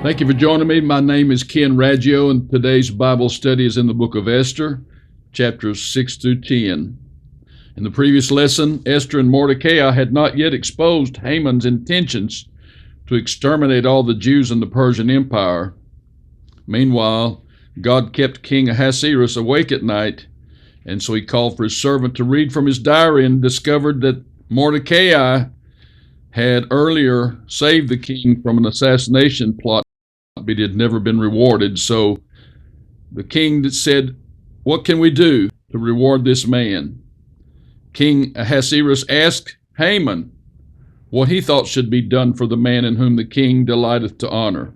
Thank you for joining me. My name is Ken Raggio, and today's Bible study is in the book of Esther, chapters 6 through 10. In the previous lesson, Esther and Mordecai had not yet exposed Haman's intentions to exterminate all the Jews in the Persian Empire. Meanwhile, God kept King Ahasuerus awake at night, and so he called for his servant to read from his diary and discovered that Mordecai had earlier saved the king from an assassination plot, but it had never been rewarded. So the king said, "What can we do to reward this man?" King Ahasuerus asked Haman what he thought should be done for the man in whom the king delighteth to honor.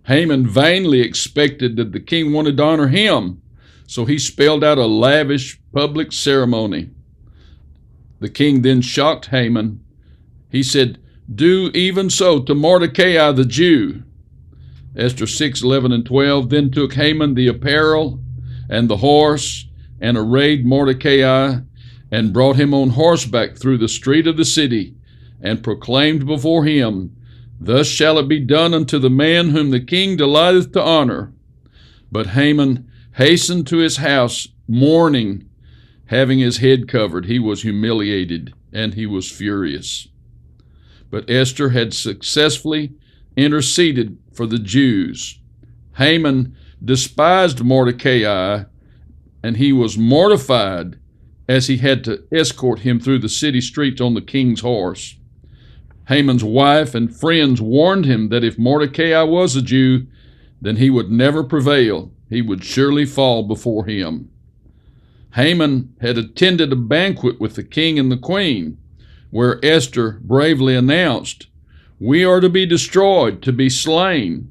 Haman vainly expected that the king wanted to honor him, so he spelled out a lavish public ceremony. The king then shocked Haman. He said, "Do even so to Mordecai the Jew." Esther 6, 11 and 12, Then took Haman the apparel and the horse, and arrayed Mordecai, and brought him on horseback through the street of the city, and proclaimed before him, Thus shall it be done unto the man whom the king delighteth to honor. But Haman hastened to his house, mourning, having his head covered. He was humiliated, and he was furious. But Esther had successfully interceded for the Jews. Haman despised Mordecai, and he was mortified as he had to escort him through the city streets on the king's horse. Haman's wife and friends warned him that if Mordecai was a Jew, then he would never prevail. He would surely fall before him. Haman had attended a banquet with the king and the queen, where Esther bravely announced, "We are to be destroyed, to be slain."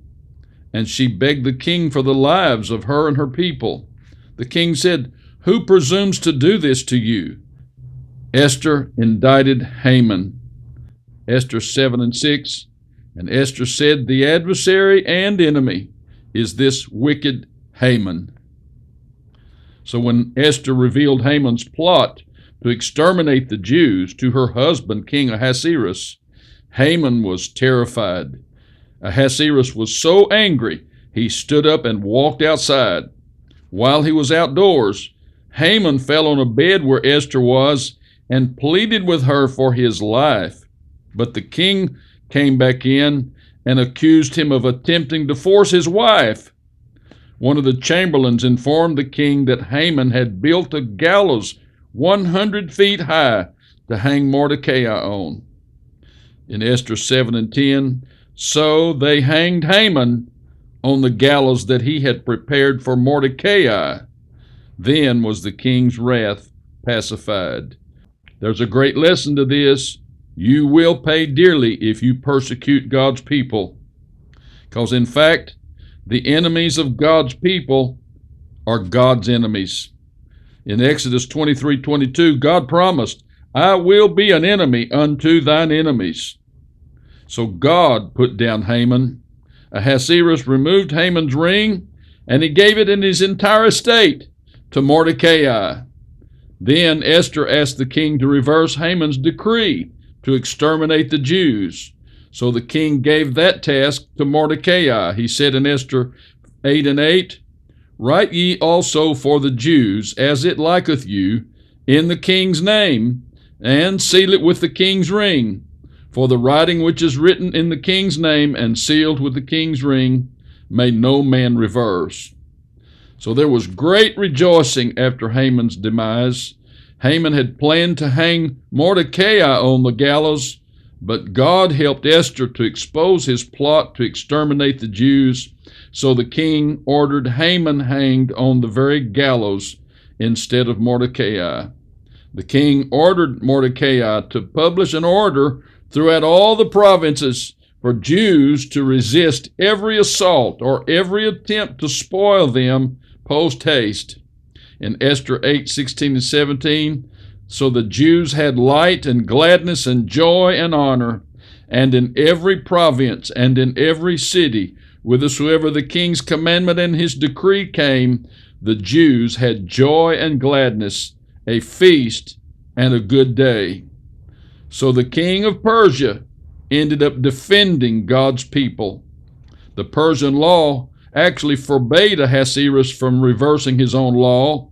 And she begged the king for the lives of her and her people. The king said, "Who presumes to do this to you?" Esther indicted Haman. Esther 7 and 6, And Esther said, "The adversary and enemy is this wicked Haman." So when Esther revealed Haman's plot to exterminate the Jews to her husband, King Ahasuerus, Haman was terrified. Ahasuerus was so angry, he stood up and walked outside. While he was outdoors, Haman fell on a bed where Esther was and pleaded with her for his life. But the king came back in and accused him of attempting to force his wife. One of the chamberlains informed the king that Haman had built a gallows 100 feet high to hang Mordecai on. In Esther 7 and 10, so they hanged Haman on the gallows that he had prepared for Mordecai. Then was the king's wrath pacified. There's a great lesson to this. You will pay dearly if you persecute God's people. Because in fact, the enemies of God's people are God's enemies. In Exodus 23:22, God promised, "I will be an enemy unto thine enemies." So God put down Haman. Ahasuerus removed Haman's ring, and he gave it in his entire estate to Mordecai. Then Esther asked the king to reverse Haman's decree to exterminate the Jews. So the king gave that task to Mordecai. He said in Esther 8 and 8, "Write ye also for the Jews, as it liketh you, in the king's name, and seal it with the king's ring. For the writing which is written in the king's name and sealed with the king's ring may no man reverse." So there was great rejoicing after Haman's demise. Haman had planned to hang Mordecai on the gallows, but God helped Esther to expose his plot to exterminate the Jews. So the king ordered Haman hanged on the very gallows instead of Mordecai. The king ordered Mordecai to publish an order throughout all the provinces for Jews to resist every assault or every attempt to spoil them post haste. In Esther 8, 16 and 17, so the Jews had light and gladness and joy and honor, and in every province and in every city, whithersoever the king's commandment and his decree came, the Jews had joy and gladness, a feast and a good day. So the king of Persia ended up defending God's people. The Persian law actually forbade Ahasuerus from reversing his own law.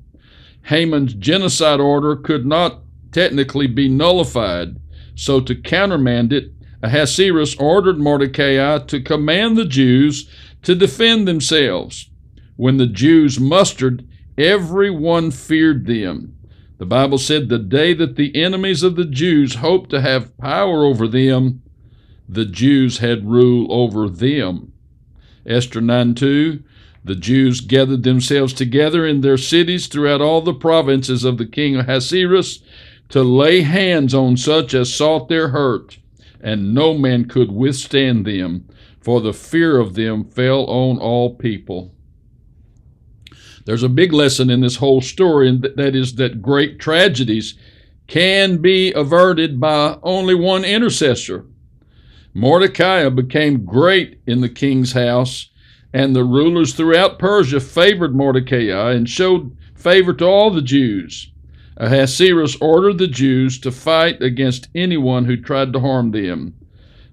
Haman's genocide order could not technically be nullified, so to countermand it, Ahasuerus ordered Mordecai to command the Jews to defend themselves. When the Jews mustered, everyone feared them. The Bible said the day that the enemies of the Jews hoped to have power over them, the Jews had rule over them. Esther 9:2, the Jews gathered themselves together in their cities throughout all the provinces of the king Ahasuerus to lay hands on such as sought their hurt, and no man could withstand them, for the fear of them fell on all people. There's a big lesson in this whole story, and that is that great tragedies can be averted by only one intercessor. Mordecai became great in the king's house, and the rulers throughout Persia favored Mordecai and showed favor to all the Jews. Ahasuerus ordered the Jews to fight against anyone who tried to harm them.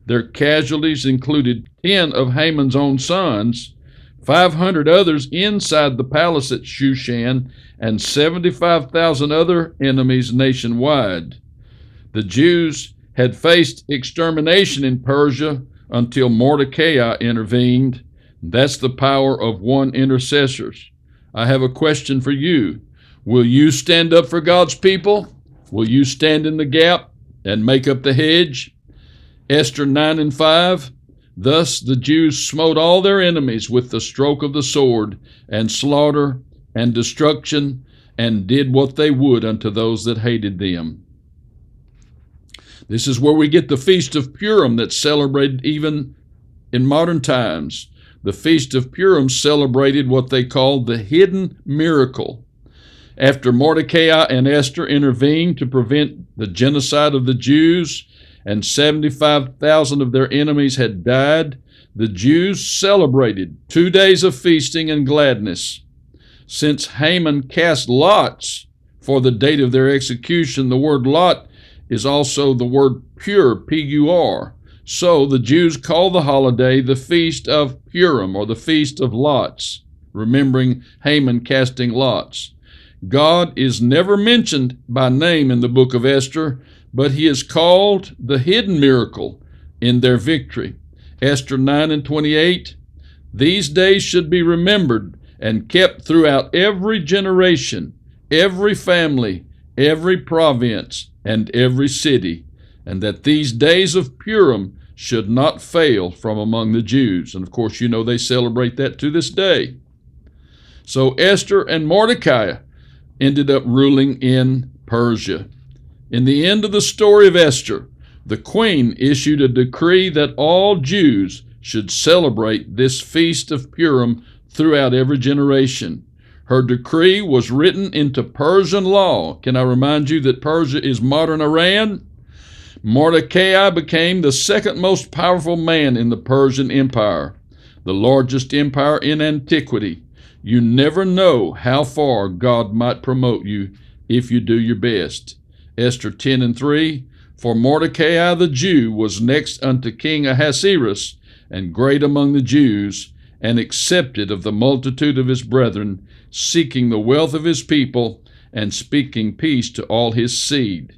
Their casualties included 10 of Haman's own sons, 500 others inside the palace at Shushan, and 75,000 other enemies nationwide. The Jews had faced extermination in Persia until Mordecai intervened. That's the power of one intercessor. I have a question for you. Will you stand up for God's people? Will you stand in the gap and make up the hedge? Esther 9:5, thus the Jews smote all their enemies with the stroke of the sword, and slaughter and destruction, and did what they would unto those that hated them. This is where we get the Feast of Purim that's celebrated even in modern times. The Feast of Purim celebrated what they called the hidden miracle. After Mordecai and Esther intervened to prevent the genocide of the Jews, and 75,000 of their enemies had died, the Jews celebrated 2 days of feasting and gladness. Since Haman cast lots for the date of their execution, the word lot is also the word pur, P-U-R. So the Jews call the holiday the Feast of Purim, or the Feast of Lots, remembering Haman casting lots. God is never mentioned by name in the book of Esther, but he is called the hidden miracle in their victory. Esther 9:28, these days should be remembered and kept throughout every generation, every family, every province, and every city, and that these days of Purim should not fail from among the Jews. And of course, you know they celebrate that to this day. So Esther and Mordecai ended up ruling in Persia. In the end of the story of Esther, the queen issued a decree that all Jews should celebrate this Feast of Purim throughout every generation. Her decree was written into Persian law. Can I remind you that Persia is modern Iran? Mordecai became the second most powerful man in the Persian Empire, the largest empire in antiquity. You never know how far God might promote you if you do your best. Esther 10:3, for Mordecai the Jew was next unto King Ahasuerus, and great among the Jews, and accepted of the multitude of his brethren, seeking the wealth of his people, and speaking peace to all his seed.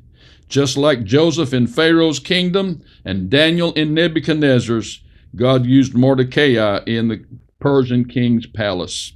Just like Joseph in Pharaoh's kingdom and Daniel in Nebuchadnezzar's, God used Mordecai in the Persian king's palace.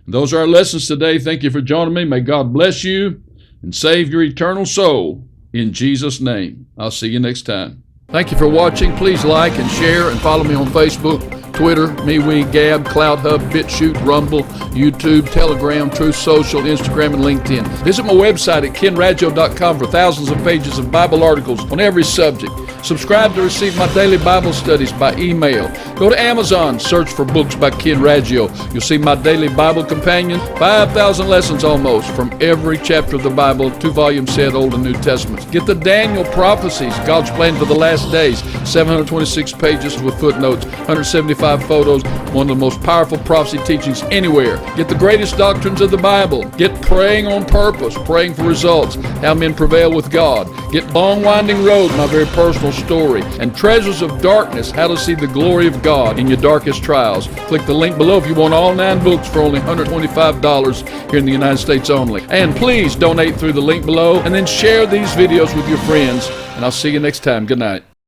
Those are our lessons today. Thank you for joining me. May God bless you and save your eternal soul in Jesus' name. I'll see you next time. Thank you for watching. Please like and share and follow me on Facebook, Twitter, MeWe, Gab, CloudHub, BitChute, Rumble, YouTube, Telegram, Truth Social, Instagram, and LinkedIn. Visit my website at KenRaggio.com for thousands of pages of Bible articles on every subject. Subscribe to receive my daily Bible studies by email. Go to Amazon, search for books by Ken Raggio. You'll see my daily Bible companion, 5,000 lessons almost from every chapter of the Bible, 2-volume set, Old and New Testaments. Get the Daniel prophecies, God's plan for the last days, 726 pages with footnotes, 175 125 photos, one of the most powerful prophecy teachings anywhere. Get the greatest doctrines of the Bible. Get Praying on Purpose, Praying for Results, How Men Prevail with God. Get Long Winding Road, my very personal story. And Treasures of Darkness, How to See the Glory of God in Your Darkest Trials. Click the link below if you want all 9 books for only $125 here in the United States only. And please donate through the link below, and then share these videos with your friends. And I'll see you next time. Good night.